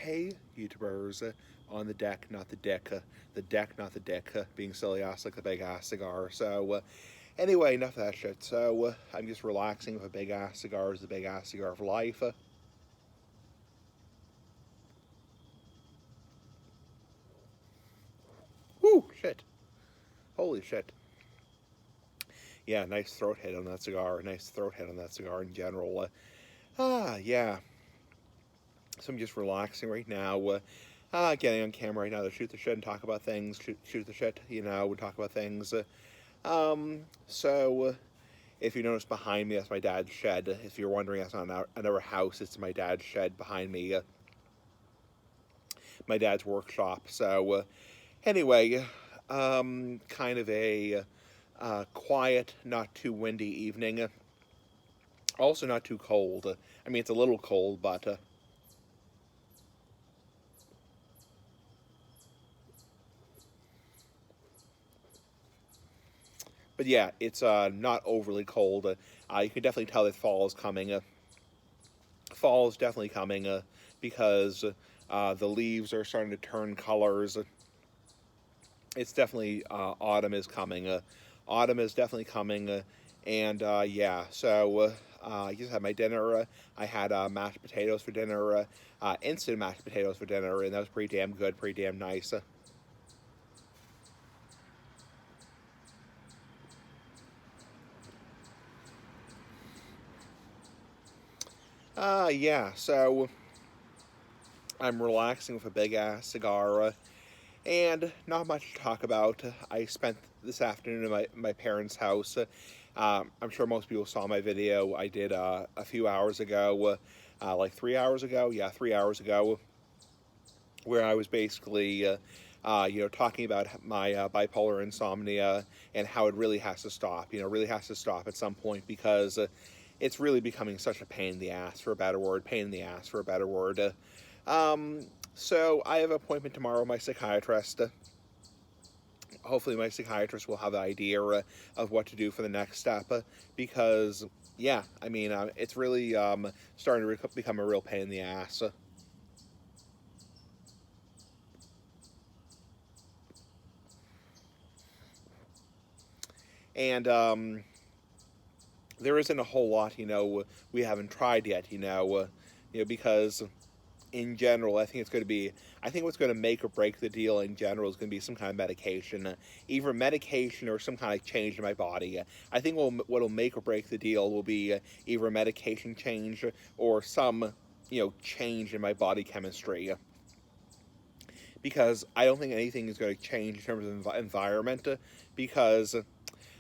Hey, YouTubers, on the deck, not the dick, the deck, not the dick, being silly ass like a big ass cigar. Anyway, enough of that shit. I'm just relaxing with a big ass cigar is the big ass cigar for life. Whoo, shit. Holy shit. Yeah, nice throat hit on that cigar. Nice throat hit on that cigar in general. Yeah. So I'm just relaxing right now. Getting on camera right now to shoot the shit and talk about things. Shoot the shit, we talk about things. So if you notice behind me, that's my dad's shed. If you're wondering, that's not another house. It's my dad's shed behind me. My dad's workshop. Anyway, kind of a quiet, not too windy evening. Also not too cold. I mean, it's a little cold, but yeah, it's not overly cold. You can definitely tell that fall is coming. Fall is definitely coming because the leaves are starting to turn colors. It's definitely autumn is coming. Autumn is definitely coming, and yeah. I just had my dinner. I had mashed potatoes for dinner, instant mashed potatoes for dinner, and that was pretty damn good, pretty damn nice. Yeah. I'm relaxing with a big ass cigar. And not much to talk about. I spent this afternoon at my parents' house. I'm sure most people saw my video I did a few hours ago, like 3 hours ago. Yeah, 3 hours ago, where I was basically, talking about my bipolar insomnia and how it really has to stop. Really has to stop at some point because it's really becoming such a pain in the ass, for a better word. Pain in the ass, for a better word. Um, so I have an appointment tomorrow with my psychiatrist. Hopefully my psychiatrist will have the idea of what to do for the next step because yeah, I mean, it's really starting to become a real pain in the ass. And there isn't a whole lot, we haven't tried yet, because in general, I think it's going to be. I think what's going to make or break the deal in general is going to be some kind of medication, either medication or some kind of change in my body. I think what'll make or break the deal will be either a medication change or some, change in my body chemistry. Because I don't think anything is going to change in terms of environment. Because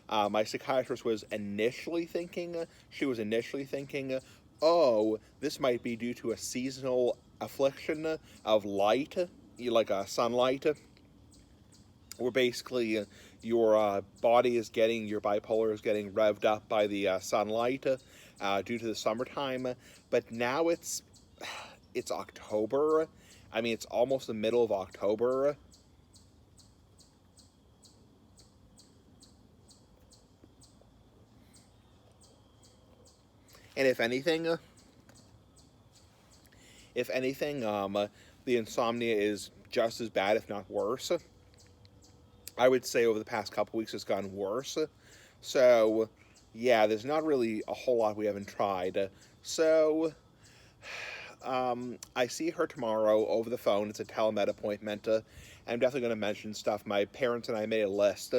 my psychiatrist was initially thinking, oh, this might be due to a seasonal affliction of light, like sunlight, where basically your body is getting, your bipolar is getting revved up by the sunlight due to the summertime. But now it's October. I mean, it's almost the middle of October. And if anything, the insomnia is just as bad, if not worse. I would say over the past couple weeks, it's gotten worse. So, yeah, there's not really a whole lot we haven't tried. So, I see her tomorrow over the phone. It's a telemed appointment. I'm definitely going to mention stuff. My parents and I made a list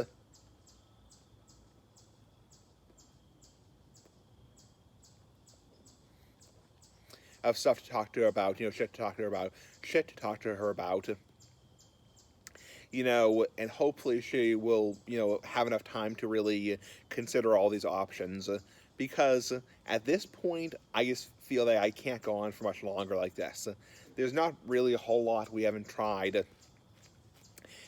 of stuff to talk to her about. Shit to talk to her about. Shit to talk to her about. And hopefully she will, have enough time to really consider all these options. Because at this point, I just feel that I can't go on for much longer like this. There's not really a whole lot we haven't tried.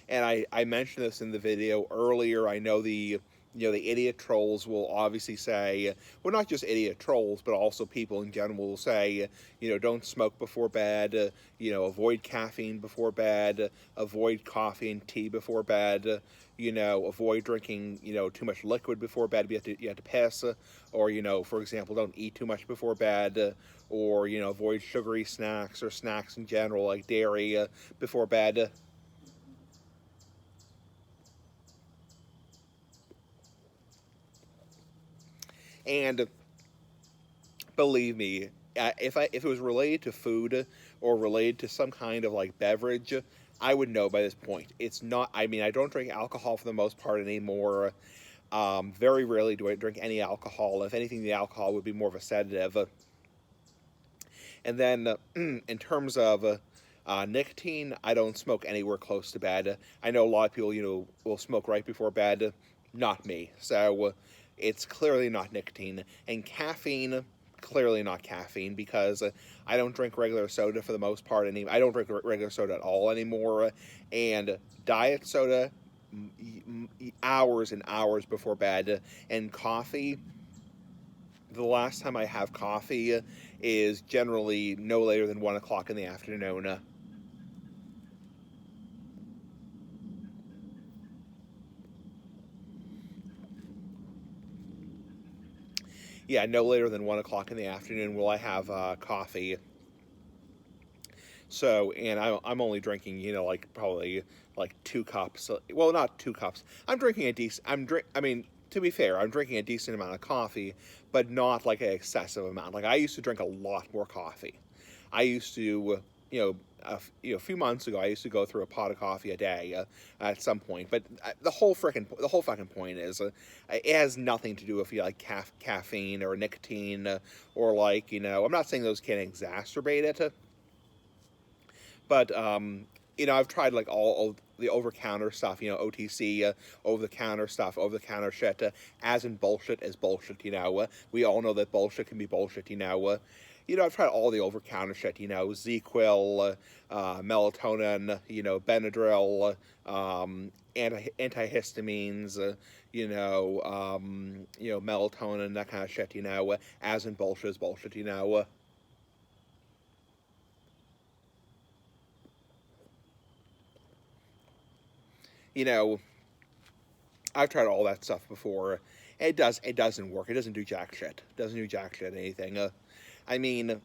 And I mentioned this in the video earlier. I know the idiot trolls will obviously say, well, not just idiot trolls, but also people in general will say, don't smoke before bed, avoid caffeine before bed, avoid coffee and tea before bed, avoid drinking, too much liquid before bed. You have to piss, or, for example, don't eat too much before bed, or, avoid sugary snacks or snacks in general, like dairy, before bed. And believe me, if it was related to food or related to some kind of like beverage, I would know by this point. It's not. I mean, I don't drink alcohol for the most part anymore. Very rarely do I drink any alcohol. If anything, the alcohol would be more of a sedative. And then, in terms of nicotine, I don't smoke anywhere close to bed. I know a lot of people, will smoke right before bed. Not me. So it's clearly not nicotine. And caffeine, clearly not caffeine, because I don't drink regular soda for the most part. I don't drink regular soda at all anymore. And diet soda, hours and hours before bed. And coffee, the last time I have coffee is generally no later than 1 o'clock in the afternoon. Yeah, no later than 1 o'clock in the afternoon will I have coffee. So, and I'm only drinking, like probably like 2 cups. Well, not 2 cups. I'm drinking a decent. I mean, to be fair, I'm drinking a decent amount of coffee, but not like an excessive amount. Like I used to drink a lot more coffee. I used to, a few months ago, I used to go through a pot of coffee a day at some point. But the whole fucking point is, it has nothing to do with like caffeine or nicotine or like I'm not saying those can exacerbate it, but I've tried like all the over counter stuff, OTC, over the counter stuff, over the counter shit, as in bullshit is bullshit. We all know that bullshit can be bullshit. I've tried all the over counter shit. ZQuil, melatonin, Benadryl, antihistamines, melatonin, that kind of shit. As in bullshit is bullshit. You know, I've tried all that stuff before. It doesn't work. It doesn't do jack shit. It doesn't do jack shit anything. I mean,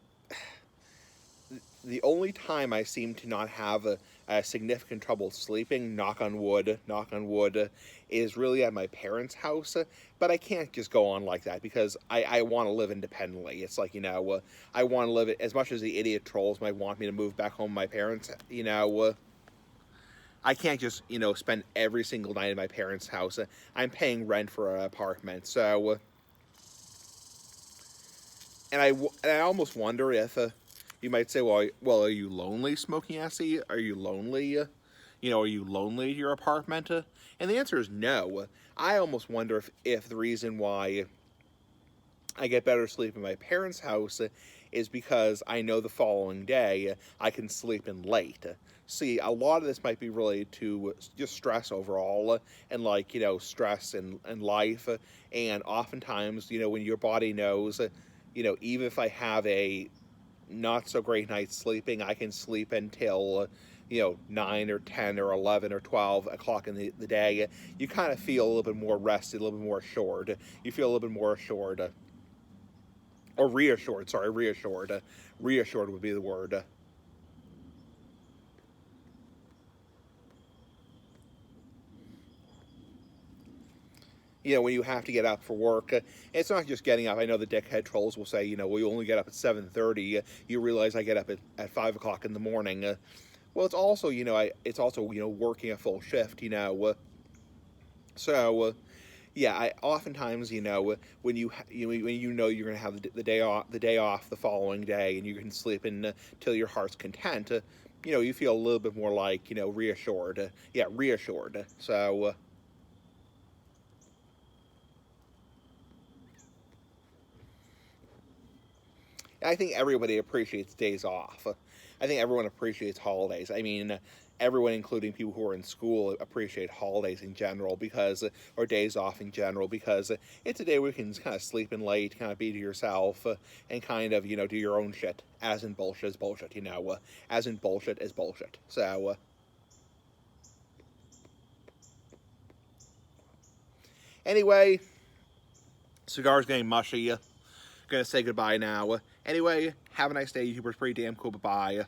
the only time I seem to not have a significant trouble sleeping, knock on wood, is really at my parents' house. But I can't just go on like that because I want to live independently. It's like, I want to live it as much as the idiot trolls might want me to move back home with my parents, I can't just, spend every single night at my parents' house. I'm paying rent for an apartment, so, and I almost wonder if you might say, well, are you lonely, Smoking Essie? Are you lonely? Are you lonely at your apartment? And the answer is no. I almost wonder if the reason why I get better sleep in my parents' house is because I know the following day I can sleep in late. See, a lot of this might be related to just stress overall and like, stress in life. And oftentimes, when your body knows, even if I have a not so great night sleeping, I can sleep until 9 or 10 or 11 or 12 o'clock in the day. You kind of feel a little bit more rested, a little bit more assured. You feel a little bit more assured. Or reassured, sorry, reassured. Reassured would be the word. When you have to get up for work, it's not just getting up. I know the dickhead trolls will say, well, you only get up at 7:30. You realize I get up at 5 o'clock in the morning. Well, it's also, it's also, working a full shift, So, yeah, I oftentimes, when you're gonna have the day off the following day, and you can sleep until your heart's content, you feel a little bit more like reassured. Yeah, reassured. So. I think everybody appreciates days off. I think everyone appreciates holidays. I mean, everyone, including people who are in school, appreciate holidays in general because, or days off in general, because it's a day where you can kind of sleep in late, kind of be to yourself, and kind of, do your own shit. As in bullshit is bullshit, as in bullshit is bullshit. So, anyway, cigar's getting mushy. Gonna say goodbye now. Anyway, Have a nice day, YouTubers. Pretty damn cool. Bye-bye.